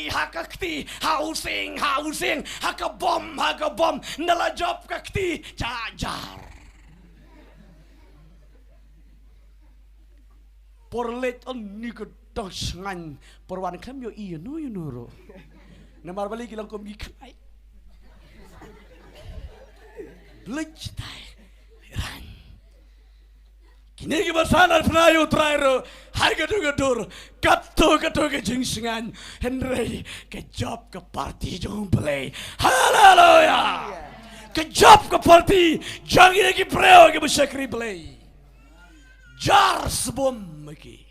hakakti, housing, hakabom, nalajop kakti, jajar. Porlet on ni ko dos ngan porwan kam yo iya no yo noro. Namar balik ilang kom gikai. Blectai. Ran. Kini ki basanar penayo trairo harga dugadur kato ke jingsingan Henry ke job ke party jong play. Hallelujah. Ke job ke party jangan lagi preo ke bersakri play. Jar sebom lagi.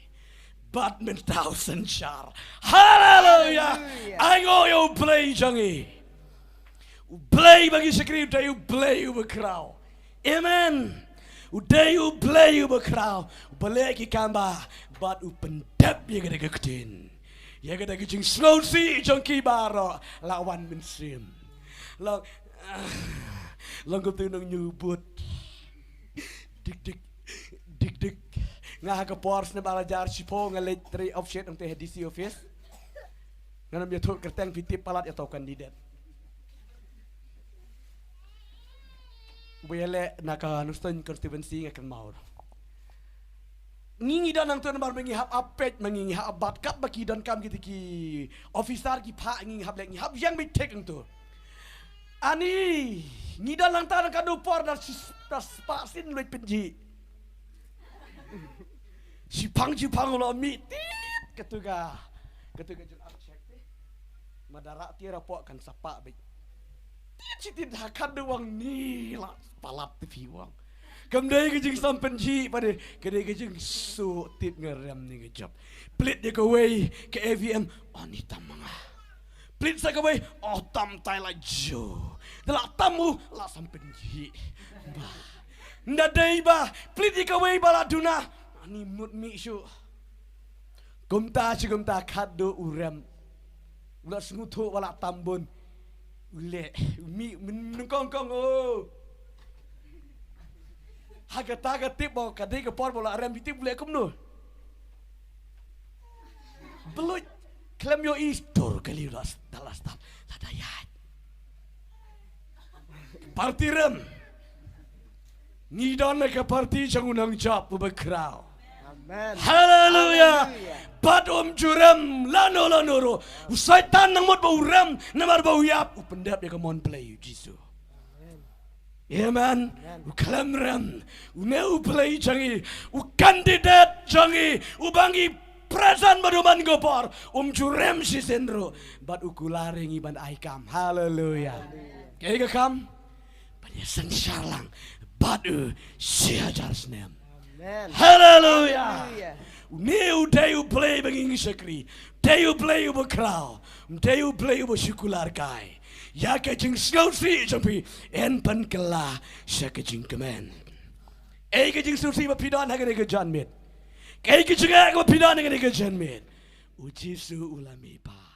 Badminton senchar. Hallelujah. Ayo yo play jangi. Play bagi sekri udah play berkrau. Amen. Udah play berkrau. Boleh ki kamba. But pendap ya kena ketin. Ya kena kecing slow si jangki baro lawan mensim. Long kau tunang nyubut. Dik. Ngah ke pors na balajar sipo ngalit trei offset ang THDC office. Nganam ya tu kerteng fitip palat atau kandidat. Bayale naka nustan constituency ngakan mau. Ngingi dan ang tuan bar mengi hab apet mengi hab bat kap baki dan kam ki officer ki pa ngingi hab lek ngi hab yang bi tek ang tu. Ani ngidan lang tanang kadu por das pasin lek penji. Si pang lo mi ketuga jun archek madara tira po kan sapa be ti dah kan wang ni la palap ti wang kam dai ke jing sampen ji pada ke dai ke jing su tit ngeram ni ke job plit dia ke way ke AVM oni tamanga plit sa ke way oh tam tai la jo dala tamu la sampen ji ba ndadai ba plit dia ke way bala duna ani mut mi syu gumta khaddo uram ulah sengutho wala tambun ule mi menungkong oh haga tip bawa kadai ke por bola aram bitip ule kumno belut klem yo istor kali ulas dalas tap sadayat parti rem ngidon ke parti jangunang jap bekrau. Amen. Hallelujah. Bad juram lano Usaitan nang mot bau ram namar bau yap upendap ya come on play Jesus. Amen. Ukalam ram uneu play jangi kandidat jangi ubangi present baduman gopor juram si sendro bad ukularing iban aikam. Hallelujah. Kaya kam pada sensalang badu siajar senem. Hallelujah. New day you play banging sakri. Day you play over crow. Day you play over syukular kai. Ya kecing slow si jampi en pan kala sa kecing kemen. Kecing susi mapidan haga ke janmit. Kecing aga mapidan haga ke janmit. Uji su ulami pa.